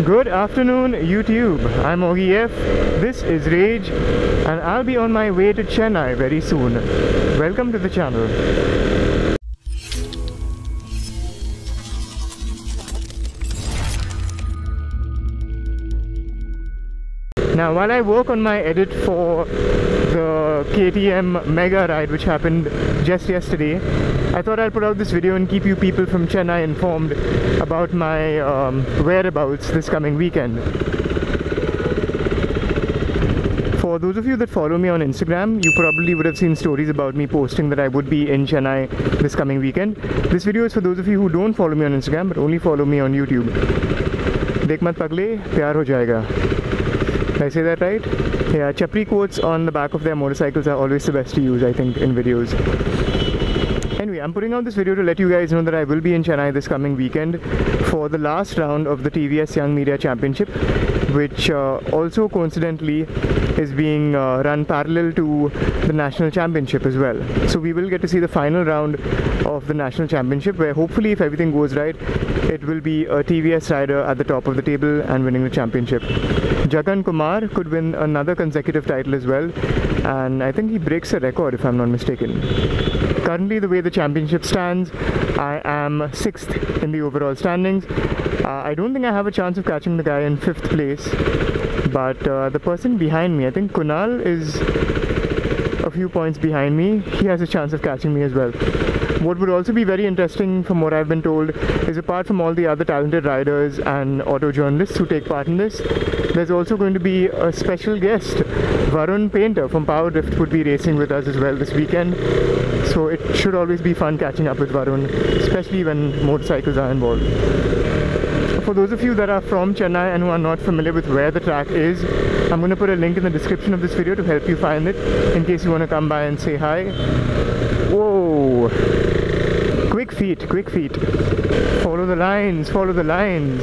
Good afternoon, YouTube. I'm Ogi F. This is Rage, and I'll be on my way to Chennai very soon. Welcome to the channel. Now, while I work on my edit for the KTM Mega ride which happened just yesterday, I thought I'd put out this video and keep you people from Chennai informed about my whereabouts this coming weekend. For those of you that follow me on Instagram, you probably would have seen stories about me posting that I would be in Chennai this coming weekend. This video is for those of you who don't follow me on Instagram but only follow me on YouTube. Dekh mat pagle, pyar ho jayega. Did I say that right? Yeah, Chapri quotes on the back of their motorcycles are always the best to use, I think, in videos. Anyway, I'm putting out this video to let you guys know that I will be in Chennai this coming weekend for the last round of the TVS Young Media Championship, which also coincidentally is being run parallel to the National Championship as well. So we will get to see the final round of the National Championship, where hopefully, if everything goes right, it will be a TVS rider at the top of the table and winning the championship. Jagan Kumar could win another consecutive title as well, and I think he breaks a record if I'm not mistaken. Currently, the way the championship stands, I am 6th in the overall standings. I don't think I have a chance of catching the guy in 5th place, but the person behind me, I think Kunal, is a few points behind me. He has a chance of catching me as well. What would also be very interesting, from what I've been told, is apart from all the other talented riders and auto journalists who take part in this, there's also going to be a special guest. Varun Painter from Power Drift would be racing with us as well this weekend. So it should always be fun catching up with Varun, especially when motorcycles are involved. For those of you that are from Chennai and who are not familiar with where the track is, I'm going to put a link in the description of this video to help you find it, in case you want to come by and say hi. Whoa! Quick feet, quick feet. Follow the lines, follow the lines.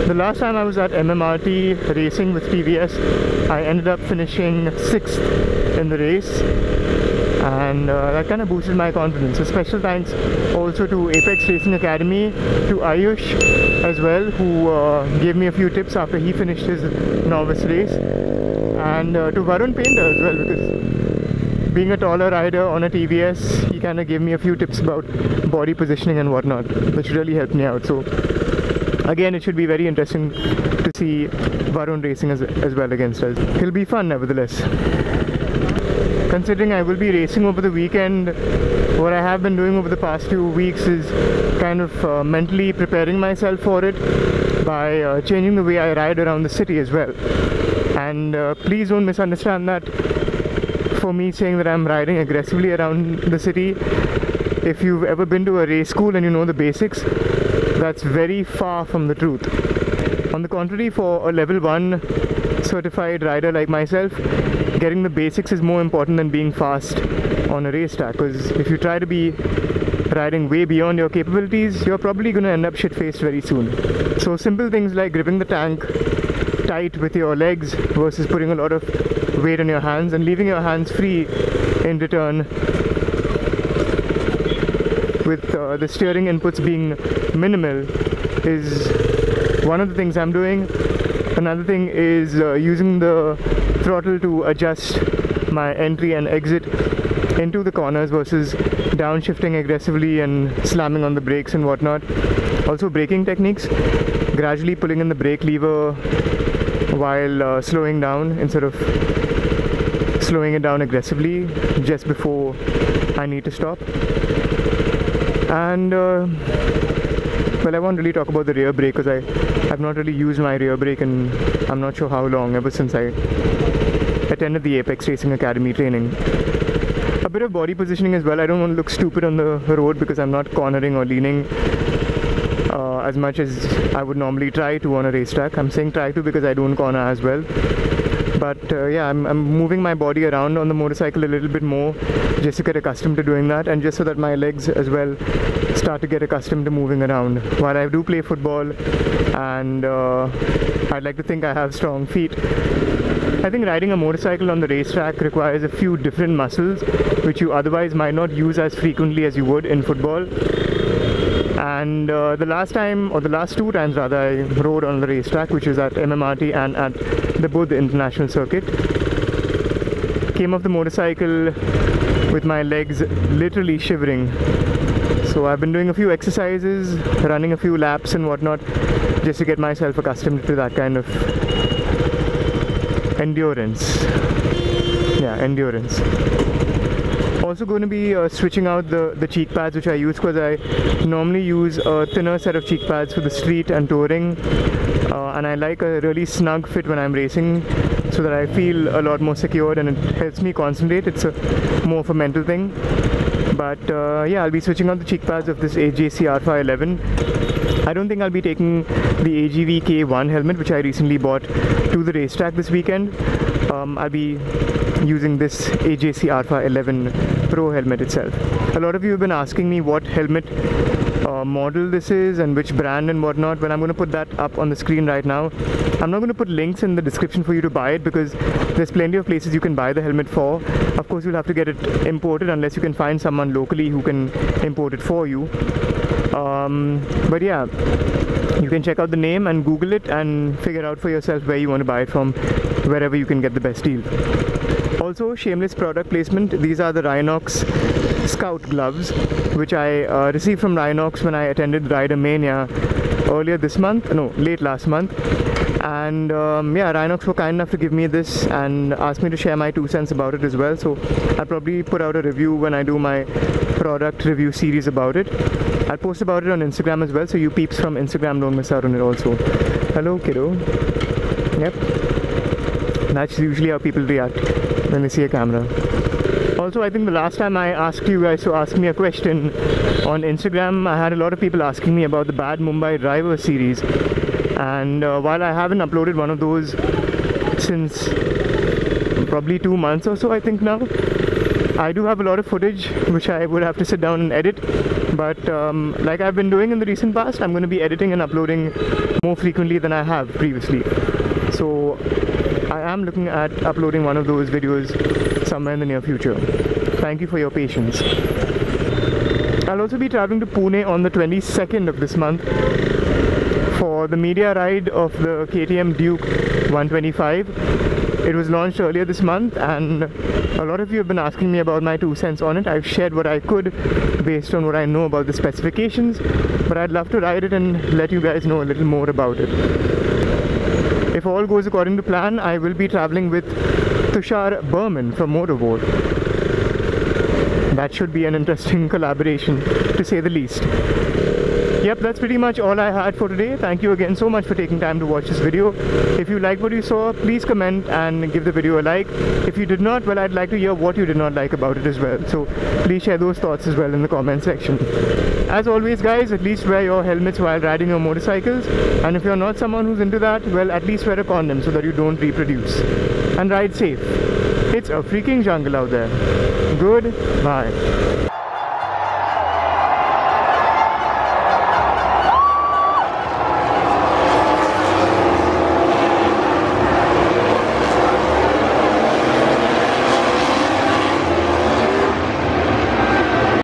The last time I was at MMRT racing with TVS, I ended up finishing 6th in the race, and that kind of boosted my confidence. So special thanks also to Apex Racing Academy, to Ayush as well, who gave me a few tips after he finished his novice race, and to Varun Painter as well, because being a taller rider on a TVS, he kind of gave me a few tips about body positioning and whatnot, which really helped me out. So again, it should be very interesting to see Varun racing as well against us. It'll be fun nevertheless. Considering I will be racing over the weekend, what I have been doing over the past few weeks is kind of mentally preparing myself for it by changing the way I ride around the city as well. And please don't misunderstand that for me saying that I'm riding aggressively around the city. If you've ever been to a race school and you know the basics, that's very far from the truth. On the contrary, for a level 1 certified rider like myself, getting the basics is more important than being fast on a racetrack, because if you try to be riding way beyond your capabilities, you're probably going to end up shit-faced very soon. So simple things like gripping the tank tight with your legs versus putting a lot of weight on your hands and leaving your hands free in return, with the steering inputs being minimal, is one of the things I'm doing. Another thing is using the throttle to adjust my entry and exit into the corners versus downshifting aggressively and slamming on the brakes and whatnot. Also braking techniques, gradually pulling in the brake lever while slowing down instead of slowing it down aggressively just before I need to stop. And well, I won't really talk about the rear brake because I've not really used my rear brake in I'm not sure how long, ever since I attended the Apex Racing Academy training. A bit of body positioning as well. I don't want to look stupid on the road because I'm not cornering or leaning as much as I would normally try to on a racetrack. I'm saying try to because I don't corner as well. But yeah, I'm moving my body around on the motorcycle a little bit more just to get accustomed to doing that, and just so that my legs as well start to get accustomed to moving around. While I do play football and I'd like to think I have strong feet, I think riding a motorcycle on the racetrack requires a few different muscles which you otherwise might not use as frequently as you would in football. And the last time, or the last two times rather, I rode on the racetrack, which is at MMRT and at the Buddh International Circuit. Came off the motorcycle with my legs literally shivering. So I've been doing a few exercises, running a few laps and whatnot, just to get myself accustomed to that kind of endurance. Yeah, endurance. Also going to be switching out the cheek pads which I use, because I normally use a thinner set of cheek pads for the street and touring, and I like a really snug fit when I'm racing, so that I feel a lot more secured and it helps me concentrate. It's more of a mental thing. But yeah, I'll be switching out the cheek pads of this AJC Alpha 11. I don't think I'll be taking the AGV K1 helmet which I recently bought to the racetrack this weekend. I'll be using this AJC Alpha 11 Pro helmet itself. A lot of you have been asking me what helmet model this is and which brand and whatnot. Well, I'm going to put that up on the screen right now. I'm not going to put links in the description for you to buy it, because there's plenty of places you can buy the helmet for. Of course, you'll have to get it imported unless you can find someone locally who can import it for you. But yeah, you can check out the name and Google it and figure out for yourself where you want to buy it from, wherever you can get the best deal. Also, shameless product placement, these are the Rhinox Scout gloves, which I received from Rhinox when I attended Rider Mania earlier this month, no, late last month. And yeah, Rhinox were kind enough to give me this and asked me to share my 2 cents about it as well. So I'll probably put out a review when I do my product review series about it. I'll post about it on Instagram as well, so you peeps from Instagram don't miss out on it also. Hello, kiddo. Yep. That's usually how people react when they see a camera. Also, I think the last time I asked you guys to ask me a question on Instagram, I had a lot of people asking me about the Bad Mumbai Driver series. And while I haven't uploaded one of those since probably 2 months or so, I think now, I do have a lot of footage which I would have to sit down and edit. But like I've been doing in the recent past, I'm going to be editing and uploading more frequently than I have previously. So I am looking at uploading one of those videos somewhere in the near future. Thank you for your patience. I'll also be traveling to Pune on the 22nd of this month for the media ride of the KTM Duke 125. It was launched earlier this month, and a lot of you have been asking me about my 2 cents on it. I've shared what I could based on what I know about the specifications, but I'd love to ride it and let you guys know a little more about it. If all goes according to plan, I will be traveling with Tushar Berman from Motorboard. That should be an interesting collaboration, to say the least. Yep, that's pretty much all I had for today. Thank you again so much for taking time to watch this video. If you liked what you saw, please comment and give the video a like. If you did not, well, I'd like to hear what you did not like about it as well. So please share those thoughts as well in the comment section. As always guys, at least wear your helmets while riding your motorcycles. And if you're not someone who's into that, well, at least wear a condom so that you don't reproduce. And ride safe. It's a freaking jungle out there. Goodbye.